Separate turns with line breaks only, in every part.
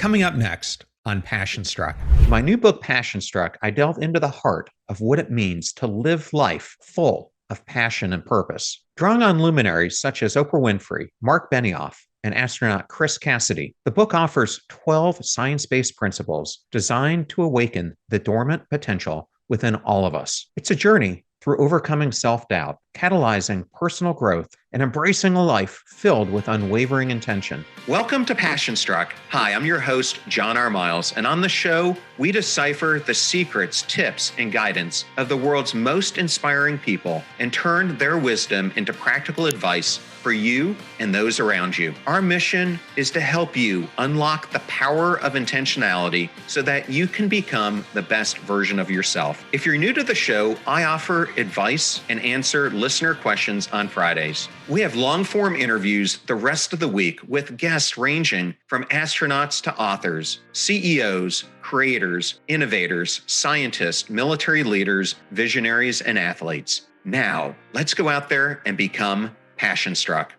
Coming up next on Passion Struck.
My new book, Passion Struck, I delve into the heart of what it means to live life full of passion and purpose. Drawing on luminaries such as Oprah Winfrey, Mark Benioff, and astronaut Chris Cassidy, the book offers 12 science-based principles designed to awaken the dormant potential within all of us. It's a journey through overcoming self-doubt, catalyzing personal growth, and embracing a life filled with unwavering intention. Welcome to Passion Struck. Hi, I'm your host, John R. Miles, and on the show, we decipher the secrets, tips, and guidance of the world's most inspiring people and turn their wisdom into practical advice for you and those around you. Our mission is to help you unlock the power of intentionality so that you can become the best version of yourself. If you're new to the show, I offer advice and answer listener questions on Fridays. We have long-form interviews the rest of the week with guests ranging from astronauts to authors, CEOs, creators, innovators, scientists, military leaders, visionaries, and athletes. Now, let's go out there and become Passion Struck.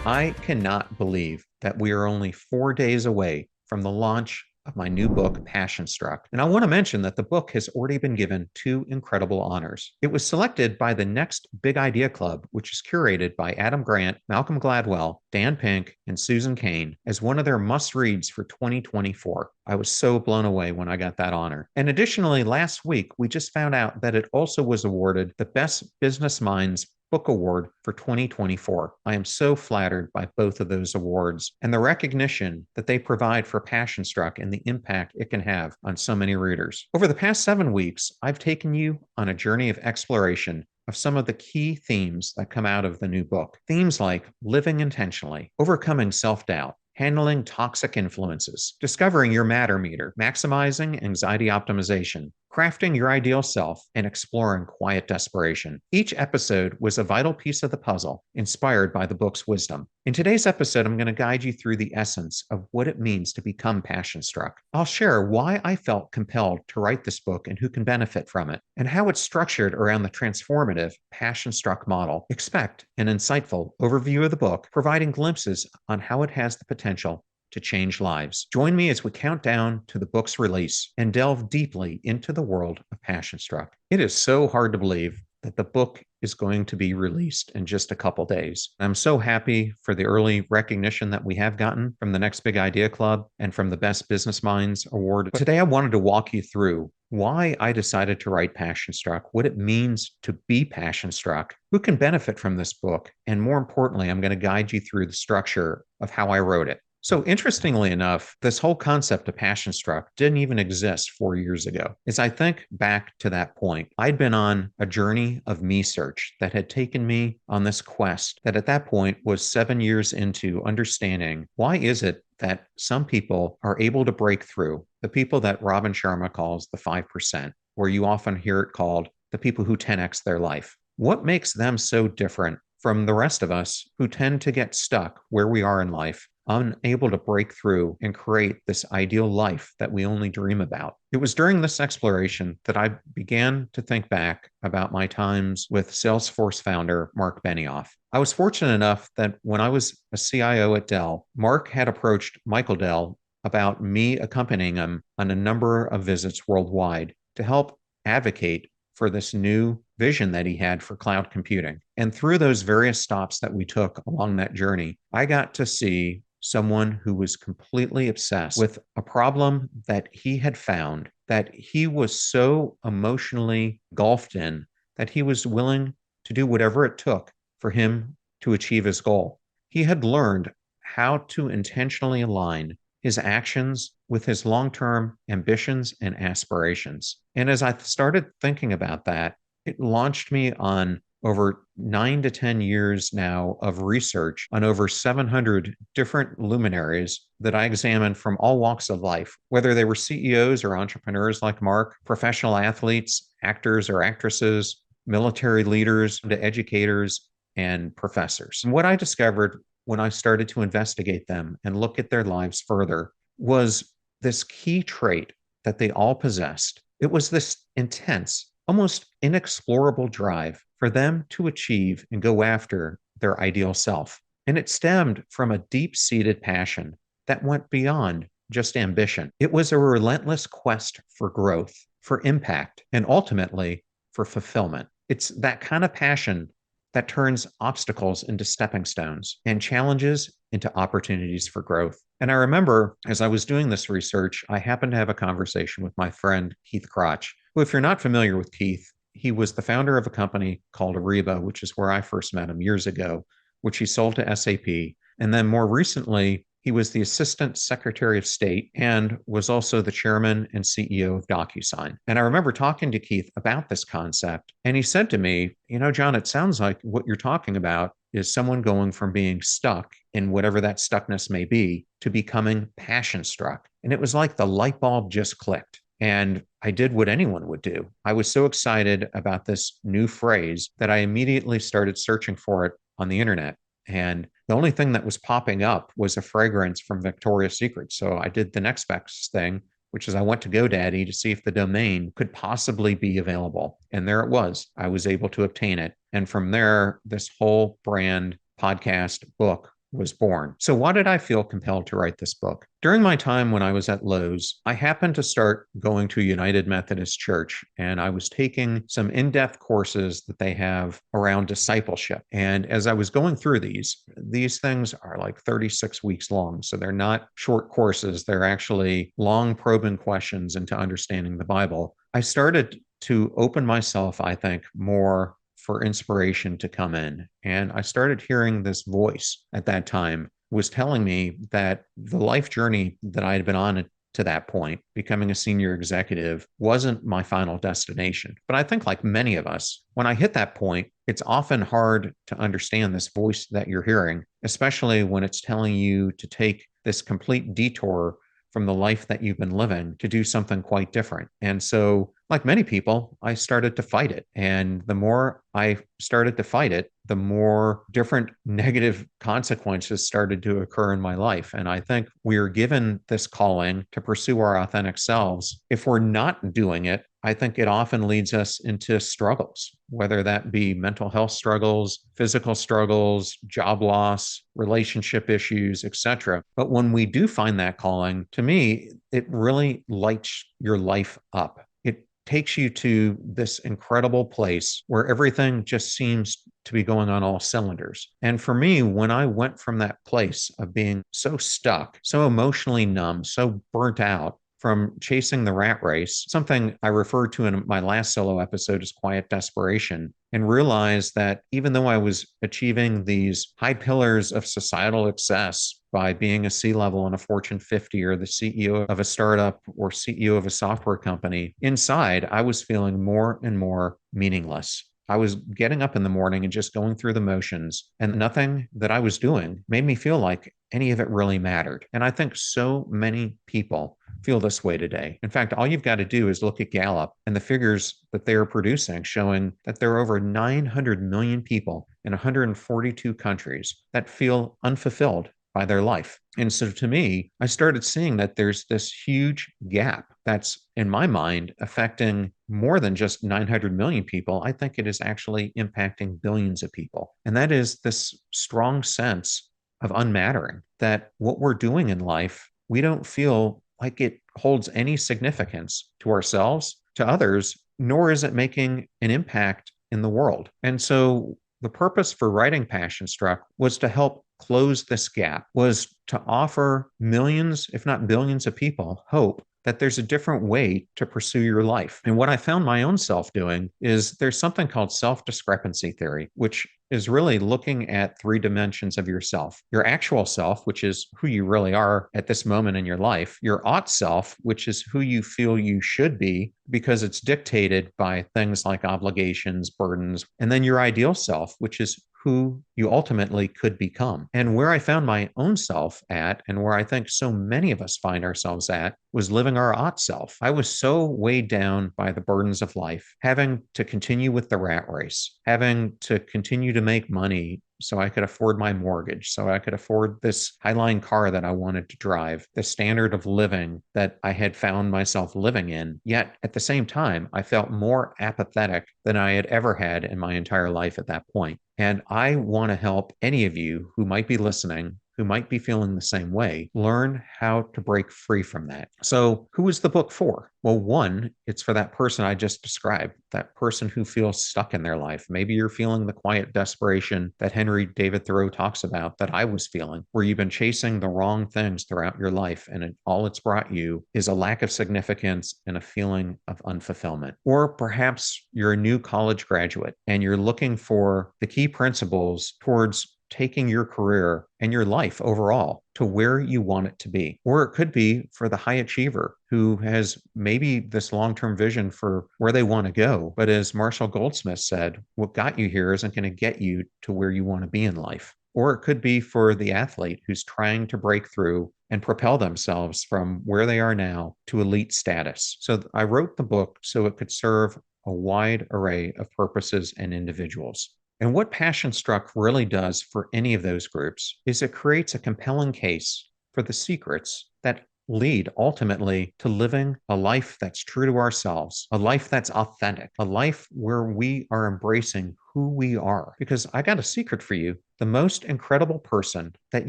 I cannot believe that we are only 4 days away from the launch of my new book, Passion Struck. And I want to mention that the book has already been given 2 incredible honors. It was selected by the Next Big Idea Club, which is curated by Adam Grant, Malcolm Gladwell, Dan Pink, and Susan Cain, as one of their must-reads for 2024. I was so blown away when I got that honor. And additionally, last week, we just found out that it also was awarded the Best Business Minds Book Award for 2024. I am so flattered by both of those awards and the recognition that they provide for Passion Struck and the impact it can have on so many readers. Over the past 7 weeks, I've taken you on a journey of exploration of some of the key themes that come out of the new book. Themes like living intentionally, overcoming self-doubt, handling toxic influences, discovering your matter meter, maximizing anxiety optimization, crafting your ideal self, and exploring quiet desperation. Each episode was a vital piece of the puzzle, inspired by the book's wisdom. In today's episode, I'm going to guide you through the essence of what it means to become passion struck. I'll share why I felt compelled to write this book and who can benefit from it, and how it's structured around the transformative passion struck model. Expect an insightful overview of the book, providing glimpses on how it has the potential to change lives. Join me as we count down to the book's release and delve deeply into the world of Passion Struck. It is so hard to believe that the book is going to be released in just a couple days. I'm so happy for the early recognition that we have gotten from the Next Big Idea Club and from the Best Business Minds Award. Today, I wanted to walk you through why I decided to write Passion Struck, what it means to be passion struck, who can benefit from this book, and more importantly, I'm going to guide you through the structure of how I wrote it. So interestingly enough, this whole concept of Passion Struck didn't even exist 4 years ago. As I think back to that point, I'd been on a journey of me search that had taken me on this quest that at that point was 7 years into understanding why is it that some people are able to break through, the people that Robin Sharma calls the 5%, where you often hear it called the people who 10x their life. What makes them so different from the rest of us who tend to get stuck where we are in life, unable to break through and create this ideal life that we only dream about? It was during this exploration that I began to think back about my times with Salesforce founder Mark Benioff. I was fortunate enough that when I was a CIO at Dell, Mark had approached Michael Dell about me accompanying him on a number of visits worldwide to help advocate for this new vision that he had for cloud computing. And through those various stops that we took along that journey, I got to see someone who was completely obsessed with a problem that he had found that he was so emotionally engulfed in that he was willing to do whatever it took for him to achieve his goal. He had learned how to intentionally align his actions with his long-term ambitions and aspirations. And as I started thinking about that, it launched me on over 9 to 10 years now of research on over 700 different luminaries that I examined from all walks of life, whether they were CEOs or entrepreneurs like Mark, professional athletes, actors or actresses, military leaders, to educators and professors. And what I discovered when I started to investigate them and look at their lives further was this key trait that they all possessed. It was this intense, almost inexplorable drive for them to achieve and go after their ideal self. And it stemmed from a deep-seated passion that went beyond just ambition. It was a relentless quest for growth, for impact, and ultimately for fulfillment. It's that kind of passion that turns obstacles into stepping stones and challenges into opportunities for growth. And I remember as I was doing this research, I happened to have a conversation with my friend Keith Crotch, who, if you're not familiar with Keith, he was the founder of a company called Ariba, which is where I first met him years ago, which he sold to SAP. And then more recently, he was the Assistant Secretary of State and was also the chairman and CEO of DocuSign. And I remember talking to Keith about this concept. And he said to me, John, it sounds like what you're talking about is someone going from being stuck in whatever that stuckness may be to becoming passion struck. And it was like the light bulb just clicked. And I did what anyone would do. I was so excited about this new phrase that I immediately started searching for it on the internet. And the only thing that was popping up was a fragrance from Victoria's Secret. So I did the next best thing, which is I went to GoDaddy to see if the domain could possibly be available. And there it was. I was able to obtain it. And from there, this whole brand, podcast, book was born. So why did I feel compelled to write this book? During my time when I was at Lowe's, I happened to start going to United Methodist Church, and I was taking some in-depth courses that they have around discipleship. And as I was going through these things are like 36 weeks long. So they're not short courses. They're actually long probing questions into understanding the Bible. I started to open myself, I think, more for inspiration to come in. And I started hearing this voice at that time was telling me that the life journey that I had been on to that point, becoming a senior executive, wasn't my final destination. But I think, like many of us, when I hit that point, it's often hard to understand this voice that you're hearing, especially when it's telling you to take this complete detour from the life that you've been living to do something quite different. And so, like many people, I started to fight it. And the more I started to fight it, the more different negative consequences started to occur in my life. And I think we are given this calling to pursue our authentic selves. If we're not doing it, I think it often leads us into struggles, whether that be mental health struggles, physical struggles, job loss, relationship issues, etc. But when we do find that calling, to me, it really lights your life up. It takes you to this incredible place where everything just seems to be going on all cylinders. And for me, when I went from that place of being so stuck, so emotionally numb, so burnt out, from chasing the rat race, something I referred to in my last solo episode as quiet desperation, and realized that even though I was achieving these high pillars of societal success by being a C-level in a Fortune 50 or the CEO of a startup or CEO of a software company, inside I was feeling more and more meaningless. I was getting up in the morning and just going through the motions, and nothing that I was doing made me feel like any of it really mattered. And I think so many people feel this way today. In fact, all you've got to do is look at Gallup and the figures that they are producing showing that there are over 900 million people in 142 countries that feel unfulfilled by their life. And so to me, I started seeing that there's this huge gap that's, in my mind, affecting more than just 900 million people. I think it is actually impacting billions of people. And that is this strong sense of unmattering, that what we're doing in life, we don't feel like it holds any significance to ourselves, to others, nor is it making an impact in the world. And so the purpose for writing Passion Struck was to help close this gap, was to offer millions, if not billions of people, hope that there's a different way to pursue your life. And what I found my own self doing is there's something called self-discrepancy theory, which is really looking at three dimensions of yourself. Your actual self, which is who you really are at this moment in your life. Your ought self, which is who you feel you should be because it's dictated by things like obligations, burdens. And then your ideal self, which is who you ultimately could become. And where I found my own self at, and where I think so many of us find ourselves at, was living our ought self. I was so weighed down by the burdens of life, having to continue with the rat race, having to continue to make money so I could afford my mortgage, so I could afford this high-line car that I wanted to drive, the standard of living that I had found myself living in. Yet at the same time, I felt more apathetic than I had ever had in my entire life at that point. And I want to help any of you who might be listening, who might be feeling the same way, learn how to break free from that. So, who is the book for? Well, one, it's for that person I just described, that person who feels stuck in their life. Maybe you're feeling the quiet desperation that Henry David Thoreau talks about that I was feeling, where you've been chasing the wrong things throughout your life, and all it's brought you is a lack of significance and a feeling of unfulfillment. Or perhaps you're a new college graduate and you're looking for the key principles towards taking your career and your life overall to where you want it to be. Or it could be for the high achiever who has maybe this long-term vision for where they want to go. But as Marshall Goldsmith said, what got you here isn't going to get you to where you want to be in life. Or it could be for the athlete who's trying to break through and propel themselves from where they are now to elite status. So I wrote the book so it could serve a wide array of purposes and individuals. And what Passion Struck really does for any of those groups is it creates a compelling case for the secrets that lead ultimately to living a life that's true to ourselves, a life that's authentic, a life where we are embracing who we are. Because I got a secret for you. The most incredible person that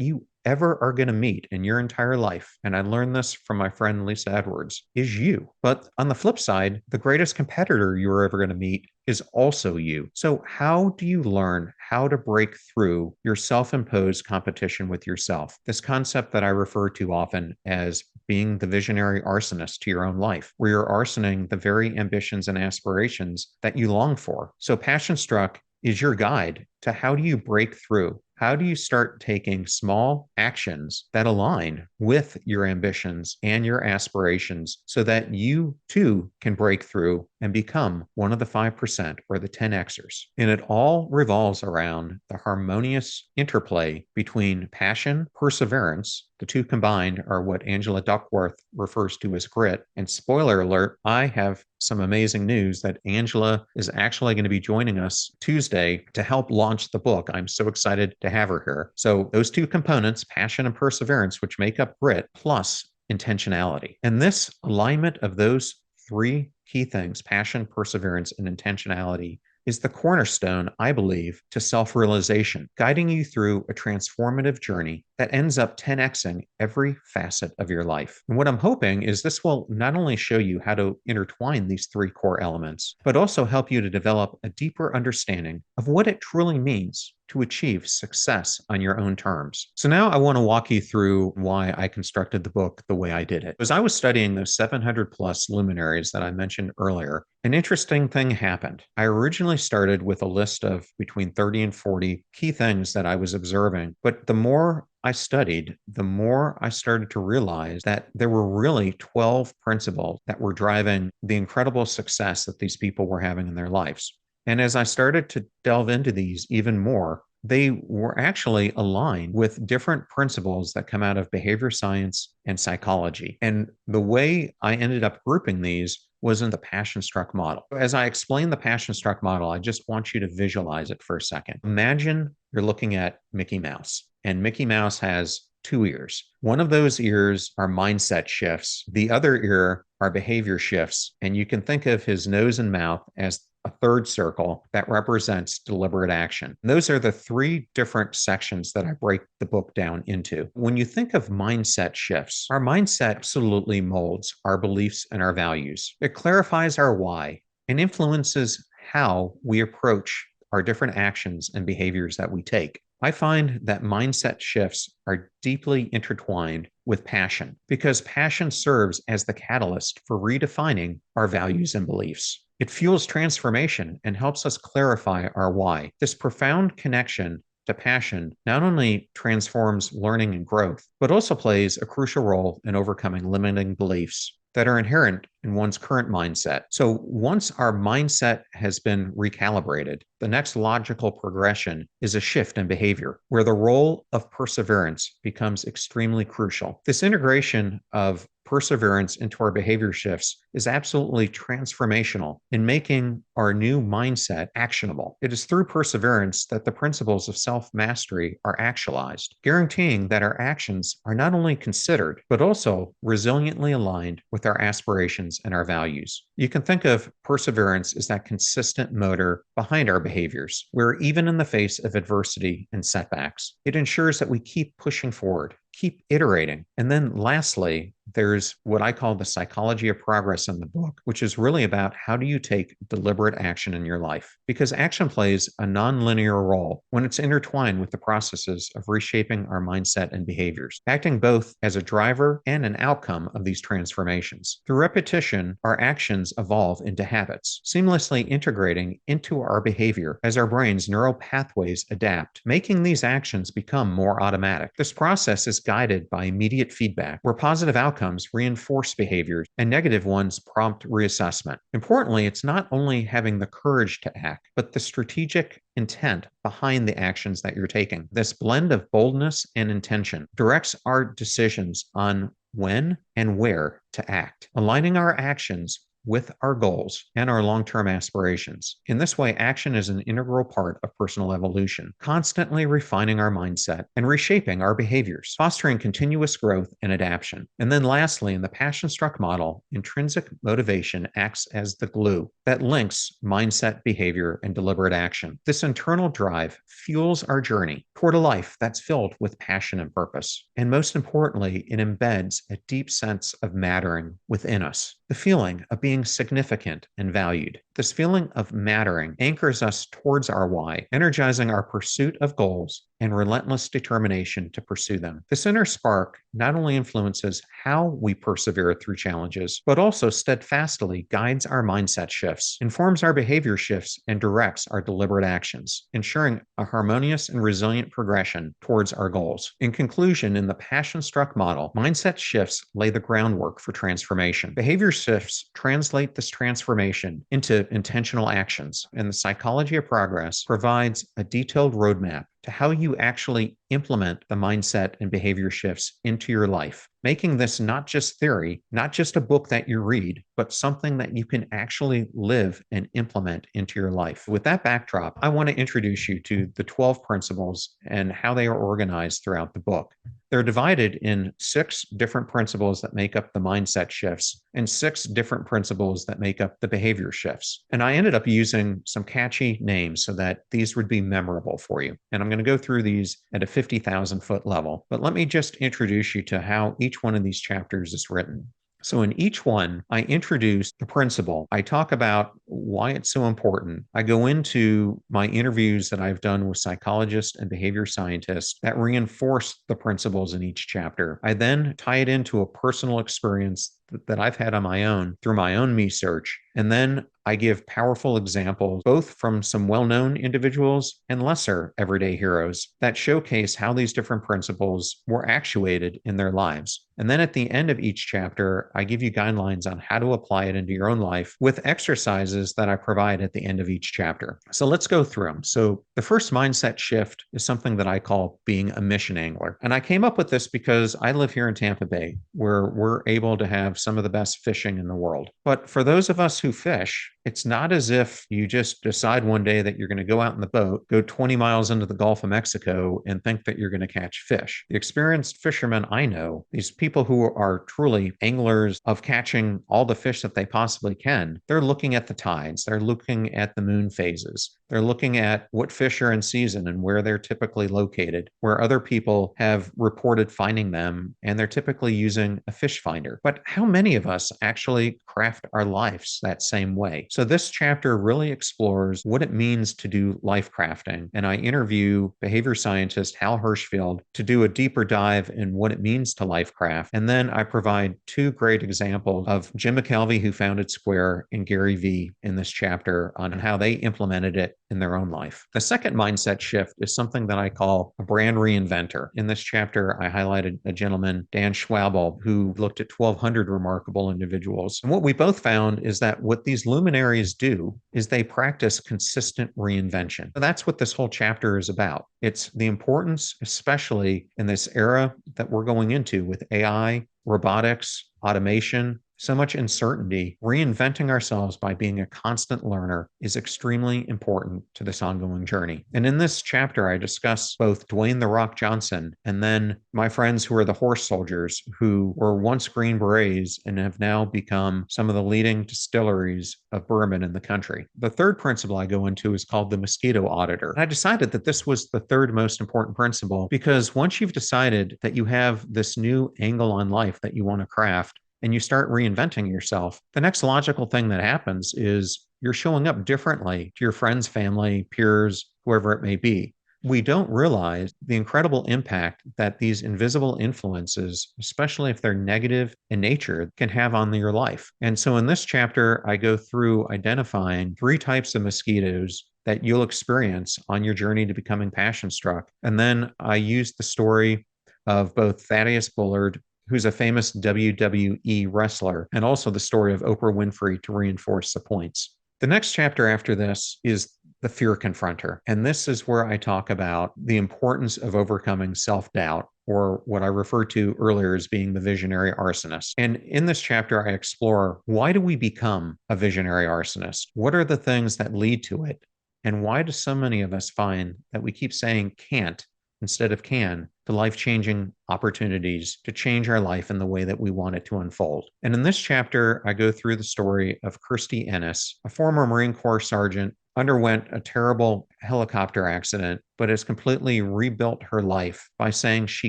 you ever are going to meet in your entire life, and I learned this from my friend Lisa Edwards, is you. But on the flip side, the greatest competitor you're ever going to meet is also you. So how do you learn how to break through your self-imposed competition with yourself? This concept that I refer to often as being the visionary arsonist to your own life, where you're arsoning the very ambitions and aspirations that you long for. So Passion Struck is your guide to how do you break through? How do you start taking small actions that align with your ambitions and your aspirations so that you too can break through and become one of the 5% or the 10Xers? And it all revolves around the harmonious interplay between passion, perseverance. The two combined are what Angela Duckworth refers to as grit. And spoiler alert, I have some amazing news that Angela is actually going to be joining us Tuesday to help launch the book. I'm so excited to have her here. So those two components, passion and perseverance, which make up grit, plus intentionality. And this alignment of those three key things, passion, perseverance, and intentionality, is the cornerstone, I believe, to self-realization, guiding you through a transformative journey that ends up 10xing every facet of your life. And what I'm hoping is this will not only show you how to intertwine these three core elements, but also help you to develop a deeper understanding of what it truly means to achieve success on your own terms. So now I want to walk you through why I constructed the book the way I did it. As I was studying those 700 plus luminaries that I mentioned earlier, an interesting thing happened. I originally started with a list of between 30 and 40 key things that I was observing, but the more I studied, the more I started to realize that there were really 12 principles that were driving the incredible success that these people were having in their lives. And as I started to delve into these even more, they were actually aligned with different principles that come out of behavior science and psychology. And the way I ended up grouping these was in the Passion Struck model. As I explain the Passion Struck model, I just want you to visualize it for a second. Imagine you're looking at Mickey Mouse, and Mickey Mouse has two ears. One of those ears are mindset shifts. The other ear are behavior shifts. And you can think of his nose and mouth as a third circle that represents deliberate action. And those are the three different sections that I break the book down into. When you think of mindset shifts, our mindset absolutely molds our beliefs and our values. It clarifies our why and influences how we approach our different actions and behaviors that we take. I find that mindset shifts are deeply intertwined with passion because passion serves as the catalyst for redefining our values and beliefs. It fuels transformation and helps us clarify our why. This profound connection to passion not only transforms learning and growth, but also plays a crucial role in overcoming limiting beliefs that are inherent in one's current mindset. So once our mindset has been recalibrated, the next logical progression is a shift in behavior, where the role of perseverance becomes extremely crucial. This integration of perseverance into our behavior shifts is absolutely transformational in making our new mindset actionable. It is through perseverance that the principles of self-mastery are actualized, guaranteeing that our actions are not only considered, but also resiliently aligned with our aspirations and our values. You can think of perseverance as that consistent motor behind our behaviors, where even in the face of adversity and setbacks, it ensures that we keep pushing forward, keep iterating. And then lastly, there's what I call the psychology of progress in the book, which is really about how do you take deliberate action in your life? Because action plays a nonlinear role when it's intertwined with the processes of reshaping our mindset and behaviors, acting both as a driver and an outcome of these transformations. Through repetition, our actions evolve into habits, seamlessly integrating into our behavior as our brain's neural pathways adapt, making these actions become more automatic. This process is guided by immediate feedback, where positive outcomes reinforce behaviors and negative ones prompt reassessment. Importantly, it's not only having the courage to act, but the strategic intent behind the actions that you're taking. This blend of boldness and intention directs our decisions on when and where to act, aligning our actions with our goals and our long-term aspirations. In this way, action is an integral part of personal evolution, constantly refining our mindset and reshaping our behaviors, fostering continuous growth and adaptation. And then lastly, in the passion-struck model, intrinsic motivation acts as the glue that links mindset, behavior, and deliberate action. This internal drive fuels our journey toward a life that's filled with passion and purpose. And most importantly, it embeds a deep sense of mattering within us, the feeling of being significant and valued. This feeling of mattering anchors us towards our why, energizing our pursuit of goals and relentless determination to pursue them. This inner spark not only influences how we persevere through challenges, but also steadfastly guides our mindset shifts, informs our behavior shifts, and directs our deliberate actions, ensuring a harmonious and resilient progression towards our goals. In conclusion, in the passion-struck model, mindset shifts lay the groundwork for transformation. Behavior shifts translate this transformation into intentional actions, and the psychology of progress provides a detailed roadmap to how you actually implement the mindset and behavior shifts into your life, making this not just theory, not just a book that you read, but something that you can actually live and implement into your life. With that backdrop, I want to introduce you to the 12 principles and how they are organized throughout the book. They're divided in 6 different principles that make up the mindset shifts and 6 different principles that make up the behavior shifts. And I ended up using some catchy names so that these would be memorable for you. And I'm going to go through these at a 50,000 foot level. But let me just introduce you to how each one of these chapters is written. So in each one, I introduce the principle. I talk about why it's so important. I go into my interviews that I've done with psychologists and behavior scientists that reinforce the principles in each chapter. I then tie it into a personal experience that I've had on my own through my own research. And then I give powerful examples, both from some well-known individuals and lesser everyday heroes, that showcase how these different principles were actuated in their lives. And then at the end of each chapter, I give you guidelines on how to apply it into your own life with exercises that I provide at the end of each chapter. So let's go through them. So the first mindset shift is something that I call being a mission angler. And I came up with this because I live here in Tampa Bay, where we're able to have some of the best fishing in the world. But for those of us who fish, it's not as if you just decide one day that you're going to go out in the boat, go 20 miles into the Gulf of Mexico, and think that you're going to catch fish. The experienced fishermen I know, these people who are truly anglers of catching all the fish that they possibly can, they're looking at the tides, they're looking at the moon phases, they're looking at what fish are in season and where they're typically located, where other people have reported finding them, and they're typically using a fish finder. But how many of us actually craft our lives that same way? So this chapter really explores what it means to do life crafting. And I interview behavior scientist Hal Hirschfield to do a deeper dive in what it means to life craft. And then I provide 2 great examples of Jim McKelvey, who founded Square, and Gary Vee in this chapter on how they implemented it in their own life. The second mindset shift is something that I call a brand reinventor. In this chapter, I highlighted a gentleman, Dan Schwabel, who looked at 1,200 remarkable individuals. And what we both found is that what these luminaries do is they practice consistent reinvention. So that's what this whole chapter is about. It's the importance, especially in this era that we're going into with AI, robotics, automation, so much uncertainty. Reinventing ourselves by being a constant learner is extremely important to this ongoing journey. And in this chapter, I discuss both Dwayne "The Rock" Johnson and then my friends who are the horse soldiers, who were once Green Berets and have now become some of the leading distilleries of bourbon in the country. The third principle I go into is called the mosquito auditor. And I decided that this was the third most important principle because once you've decided that you have this new angle on life that you want to craft, and you start reinventing yourself, the next logical thing that happens is you're showing up differently to your friends, family, peers, whoever it may be. We don't realize the incredible impact that these invisible influences, especially if they're negative in nature, can have on your life. And so in this chapter, I go through identifying 3 types of mosquitoes that you'll experience on your journey to becoming passion struck. And then I use the story of both Thaddeus Bullard, who's a famous WWE wrestler, and also the story of Oprah Winfrey to reinforce the points. The next chapter after this is the fear confronter. And this is where I talk about the importance of overcoming self-doubt, or what I referred to earlier as being the visionary arsonist. And in this chapter, I explore, why do we become a visionary arsonist? What are the things that lead to it? And why do so many of us find that we keep saying can't instead of can to life-changing opportunities to change our life in the way that we want it to unfold? And in this chapter, I go through the story of Kirstie Ennis, a former Marine Corps sergeant, underwent a terrible helicopter accident, but has completely rebuilt her life by saying she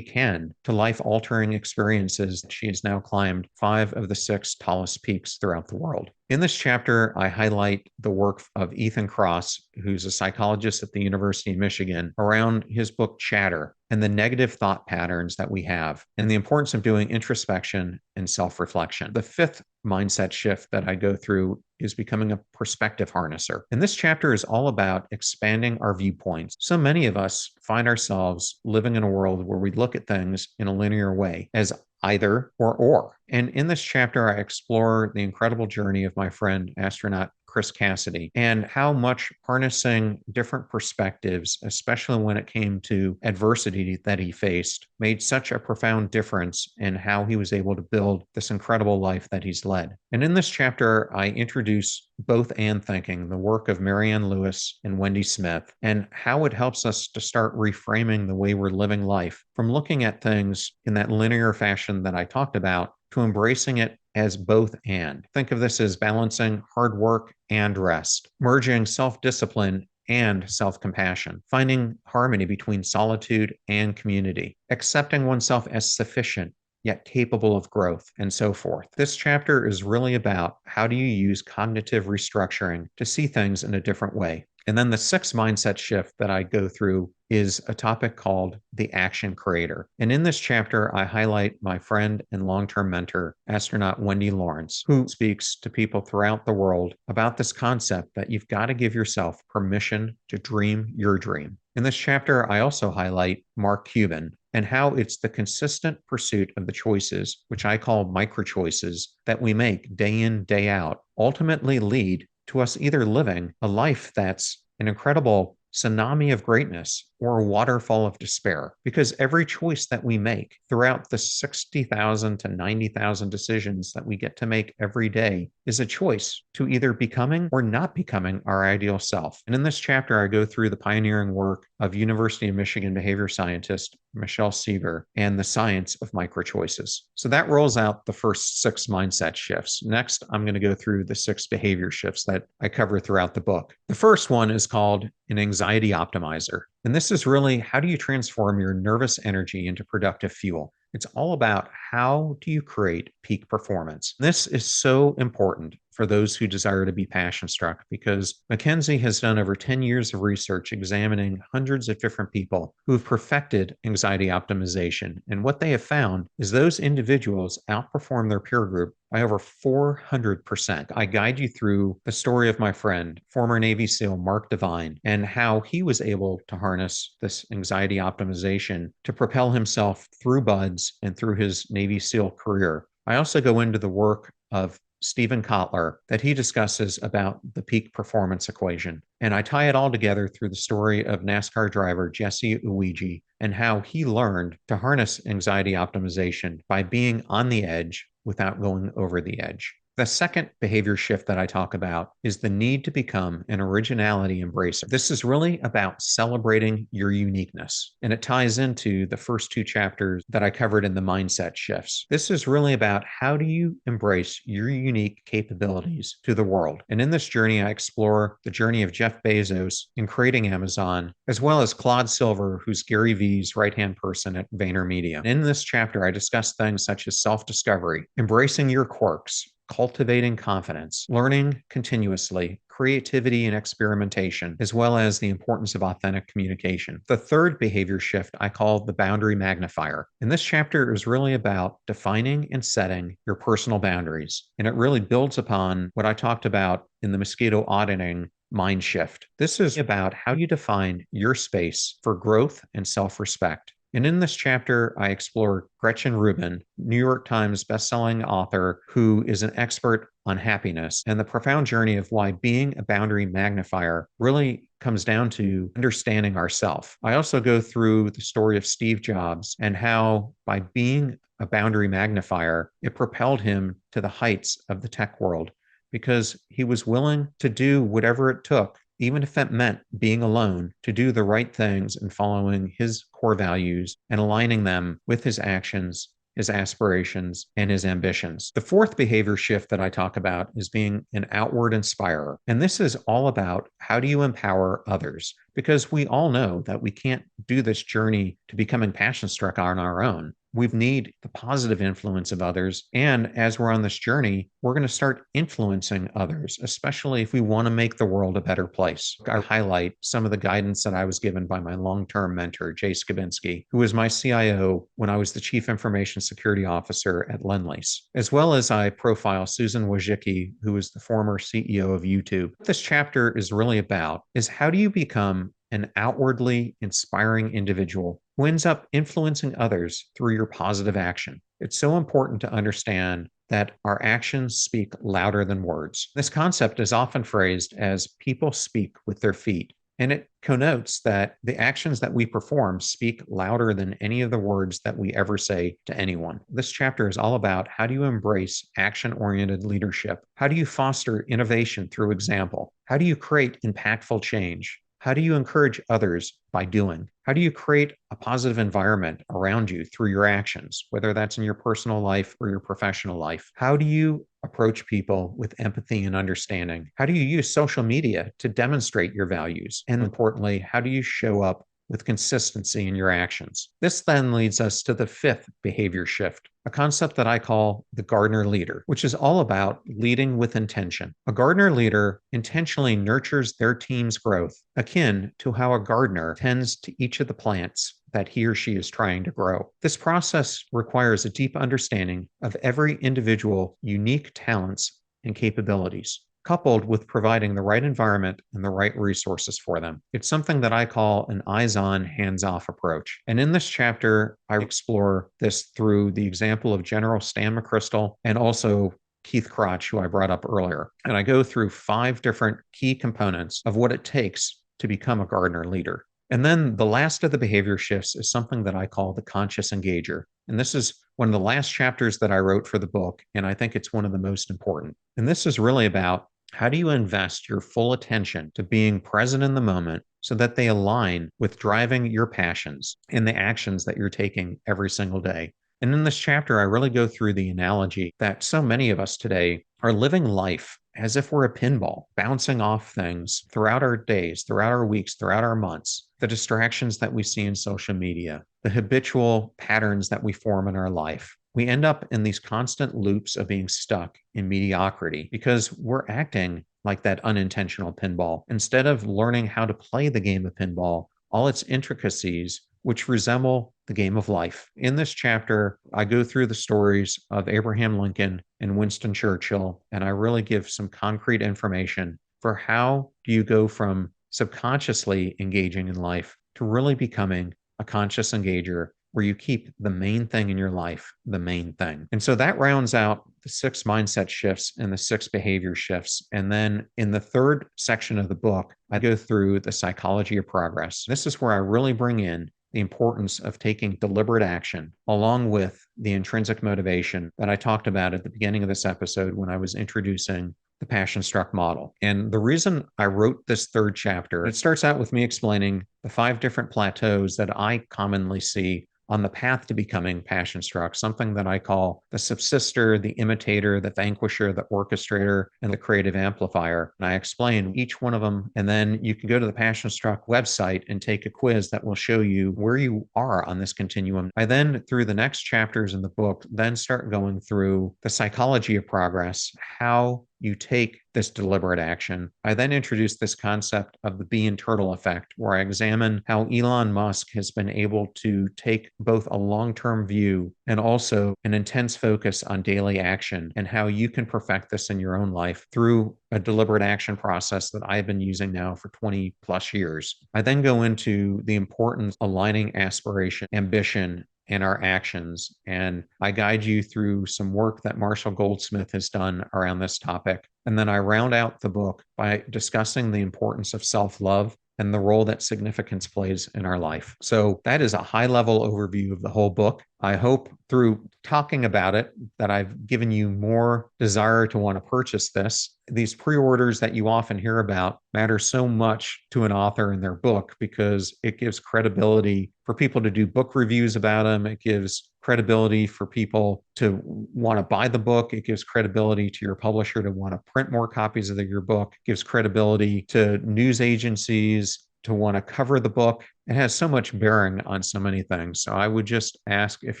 can to life-altering experiences. She has now climbed 5 of the 6 tallest peaks throughout the world. In this chapter, I highlight the work of Ethan Kross, who's a psychologist at the University of Michigan, around his book Chatter and the negative thought patterns that we have, and the importance of doing introspection and self-reflection. The 5th mindset shift that I go through is becoming a perspective harnesser. And this chapter is all about expanding our viewpoints. So many of us find ourselves living in a world where we look at things in a linear way, as either or. And in this chapter, I explore the incredible journey of my friend, astronaut Chris Cassidy, and how much harnessing different perspectives, especially when it came to adversity that he faced, made such a profound difference in how he was able to build this incredible life that he's led. And in this chapter, I introduce both and thinking, the work of Marianne Lewis and Wendy Smith, and how it helps us to start reframing the way we're living life from looking at things in that linear fashion that I talked about to embracing it as both and. Think of this as balancing hard work and rest, merging self-discipline and self-compassion, finding harmony between solitude and community, accepting oneself as sufficient yet capable of growth, and so forth. This chapter is really about how do you use cognitive restructuring to see things in a different way. And then the 6th mindset shift that I go through is a topic called the action creator. And in this chapter, I highlight my friend and long-term mentor, astronaut Wendy Lawrence, who speaks to people throughout the world about this concept that you've got to give yourself permission to dream your dream. In this chapter, I also highlight Mark Cuban and how it's the consistent pursuit of the choices, which I call micro choices, that we make day in, day out, ultimately lead to us either living a life that's an incredible tsunami of greatness or a waterfall of despair. Because every choice that we make throughout the 60,000 to 90,000 decisions that we get to make every day is a choice to either becoming or not becoming our ideal self. And in this chapter, I go through the pioneering work of University of Michigan behavior scientist Michelle Seeger and the science of micro choices. So that rolls out the first 6 mindset shifts. Next, I'm going to go through the 6 behavior shifts that I cover throughout the book. The first one is called an anxiety optimizer. And this is really, how do you transform your nervous energy into productive fuel? It's all about how do you create peak performance. This is so important for those who desire to be passion struck, because Mackenzie has done over 10 years of research examining hundreds of different people who have perfected anxiety optimization. And what they have found is those individuals outperform their peer group by over 400%. I guide you through the story of my friend, former Navy SEAL Mark Devine, and how he was able to harness this anxiety optimization to propel himself through BUDS and through his Navy SEAL career. I also go into the work of Stephen Kotler that he discusses about the peak performance equation. And I tie it all together through the story of NASCAR driver Jesse Uwiji and how he learned to harness anxiety optimization by being on the edge without going over the edge. The second behavior shift that I talk about is the need to become an originality embracer. This is really about celebrating your uniqueness, and it ties into the first two chapters that I covered in the mindset shifts. This is really about how do you embrace your unique capabilities to the world. And in this journey, I explore the journey of Jeff Bezos in creating Amazon, as well as Claude Silver, who's Gary Vee's right-hand person at VaynerMedia. And in this chapter, I discuss things such as self-discovery, embracing your quirks, cultivating confidence, learning continuously, creativity and experimentation, as well as the importance of authentic communication. The third behavior shift I call the boundary magnifier. And this chapter is really about defining and setting your personal boundaries. And it really builds upon what I talked about in the mosquito auditing mind shift. This is about how you define your space for growth and self-respect. And in this chapter, I explore Gretchen Rubin, New York Times bestselling author who is an expert on happiness, and the profound journey of why being a boundary magnifier really comes down to understanding ourselves. I also go through the story of Steve Jobs and how by being a boundary magnifier, it propelled him to the heights of the tech world because he was willing to do whatever it took, even if it meant being alone, to do the right things and following his core values and aligning them with his actions, his aspirations, and his ambitions. The fourth behavior shift that I talk about is being an outward inspirer. And this is all about how do you empower others? Because we all know that we can't do this journey to becoming passion struck on our own. We need the positive influence of others. And as we're on this journey, we're going to start influencing others, especially if we want to make the world a better place. I highlight some of the guidance that I was given by my long-term mentor, Jay Skabinski, who was my CIO when I was the Chief Information Security Officer at Lendlease, as well as I profile Susan Wojcicki, who is the former CEO of YouTube. What this chapter is really about is how do you become an outwardly inspiring individual who ends up influencing others through your positive action. It's so important to understand that our actions speak louder than words. This concept is often phrased as people speak with their feet, and it connotes that the actions that we perform speak louder than any of the words that we ever say to anyone. This chapter is all about how do you embrace action-oriented leadership? How do you foster innovation through example? How do you create impactful change? How do you encourage others by doing? How do you create a positive environment around you through your actions, whether that's in your personal life or your professional life? How do you approach people with empathy and understanding? How do you use social media to demonstrate your values? And importantly, how do you show up with consistency in your actions? This then leads us to the fifth behavior shift, a concept that I call the gardener leader, which is all about leading with intention. A gardener leader intentionally nurtures their team's growth, akin to how a gardener tends to each of the plants that he or she is trying to grow. This process requires a deep understanding of every individual unique talents and capabilities, coupled with providing the right environment and the right resources for them. It's something that I call an eyes-on, hands-off approach. And in this chapter, I explore this through the example of General Stan McChrystal and also Keith Crotch, who I brought up earlier. And I go through 5 different key components of what it takes to become a gardener leader. And then the last of the behavior shifts is something that I call the conscious engager. And this is one of the last chapters that I wrote for the book, and I think it's one of the most important. And this is really about how do you invest your full attention to being present in the moment so that they align with driving your passions and the actions that you're taking every single day. And in this chapter, I really go through the analogy that so many of us today are living life as if we're a pinball, bouncing off things throughout our days, throughout our weeks, throughout our months, the distractions that we see in social media, the habitual patterns that we form in our life. we end up in these constant loops of being stuck in mediocrity because we're acting like that unintentional pinball. Instead of learning how to play the game of pinball, all its intricacies, which resemble the game of life. In this chapter, I go through the stories of Abraham Lincoln and Winston Churchill, and I really give some concrete information for how do you go from subconsciously engaging in life to really becoming a conscious engager where you keep the main thing in your life the main thing. And so that rounds out the 6 mindset shifts and the 6 behavior shifts. And then in the third section of the book, I go through the psychology of progress. This is where I really bring in the importance of taking deliberate action, along with the intrinsic motivation that I talked about at the beginning of this episode when I was introducing the passion struck model. And the reason I wrote this third chapter, it starts out with me explaining the 5 different plateaus that I commonly see on the path to becoming passion struck, something that I call the subsister, the imitator, the vanquisher, the orchestrator, and the creative amplifier. And I explain each one of them. And then you can go to the Passion Struck website and take a quiz that will show you where you are on this continuum. I then, through the next chapters in the book, then start going through the psychology of progress, how you take this deliberate action. I then introduce this concept of the bee and turtle effect, where I examine how Elon Musk has been able to take both a long-term view and also an intense focus on daily action, and how you can perfect this in your own life through a deliberate action process that I've been using now for 20 plus years. I then go into the importance of aligning aspiration, ambition, and our actions. And I guide you through some work that Marshall Goldsmith has done around this topic. And then I round out the book by discussing the importance of self-love and the role that significance plays in our life. So that is a high-level overview of the whole book. I hope through talking about it that I've given you more desire to want to purchase this. These pre-orders that you often hear about matter so much to an author in their book because it gives credibility for people to do book reviews about them. It gives credibility for people to want to buy the book. It gives credibility to your publisher to want to print more copies of your book. It gives credibility to news agencies to want to cover the book. It has so much bearing on so many things. So I would just ask, if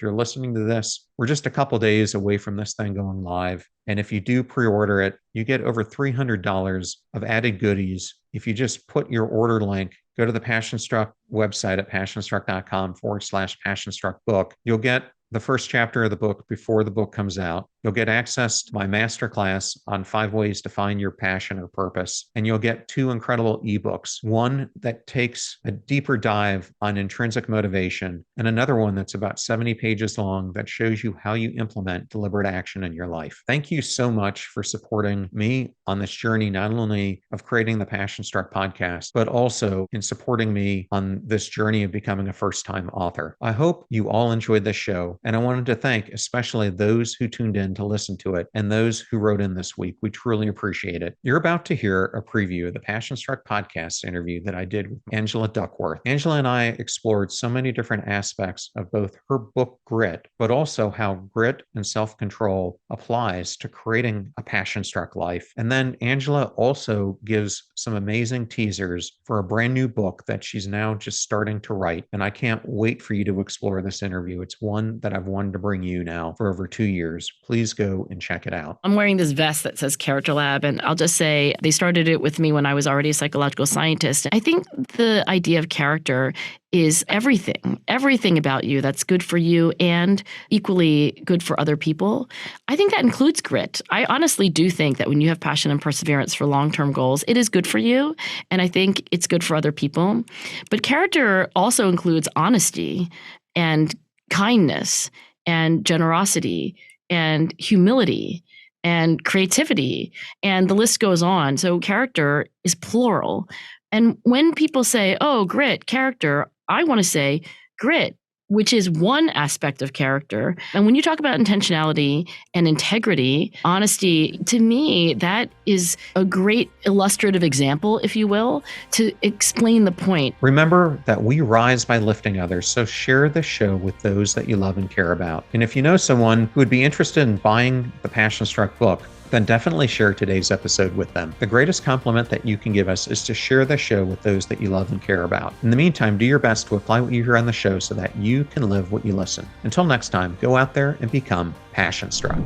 you're listening to this, we're just a couple days away from this thing going live. And if you do pre-order it, you get over $300 of added goodies. If you just put your order link, go to the Passion Struck website at passionstruck.com/Passion Struck book. You'll get the first chapter of the book before the book comes out. You'll get access to my masterclass on 5 ways to find your passion or purpose. And you'll get 2 incredible ebooks, one that takes a deeper dive on intrinsic motivation, and another one that's about 70 pages long that shows you how you implement deliberate action in your life. Thank you so much for supporting me on this journey, not only of creating the Passion Struck podcast, but also in supporting me on this journey of becoming a first-time author. I hope you all enjoyed this show. And I wanted to thank especially those who tuned in to listen to it and those who wrote in this week. We truly appreciate it. You're about to hear a preview of the Passion Struck podcast interview that I did with Angela Duckworth. Angela and I explored so many different aspects of both her book, Grit, but also how grit and self-control applies to creating a passion struck life. And then Angela also gives some amazing teasers for a brand new book that she's now just starting to write. And I can't wait for you to explore this interview. It's one that I've wanted to bring you now for over 2 years. Please go and check it out.
I'm wearing this vest that says Character Lab, and I'll just say they started it with me when I was already a psychological scientist. I think the idea of character is everything about you that's good for you and equally good for other people. I think that includes grit. I honestly do think that when you have passion and perseverance for long-term goals, it is good for you, and I think it's good for other people. But character also includes honesty and kindness and generosity and humility and creativity, and the list goes on. So character is plural. And when people say, oh, grit, character, I want to say grit, which is one aspect of character. And when you talk about intentionality and integrity, honesty, to me, that is a great illustrative example, if you will, to explain the point.
Remember that we rise by lifting others, so share this show with those that you love and care about. And if you know someone who would be interested in buying the Passion Struck book, then definitely share today's episode with them. The greatest compliment that you can give us is to share the show with those that you love and care about. In the meantime, do your best to apply what you hear on the show so that you can live what you listen. Until next time, go out there and become passion struck.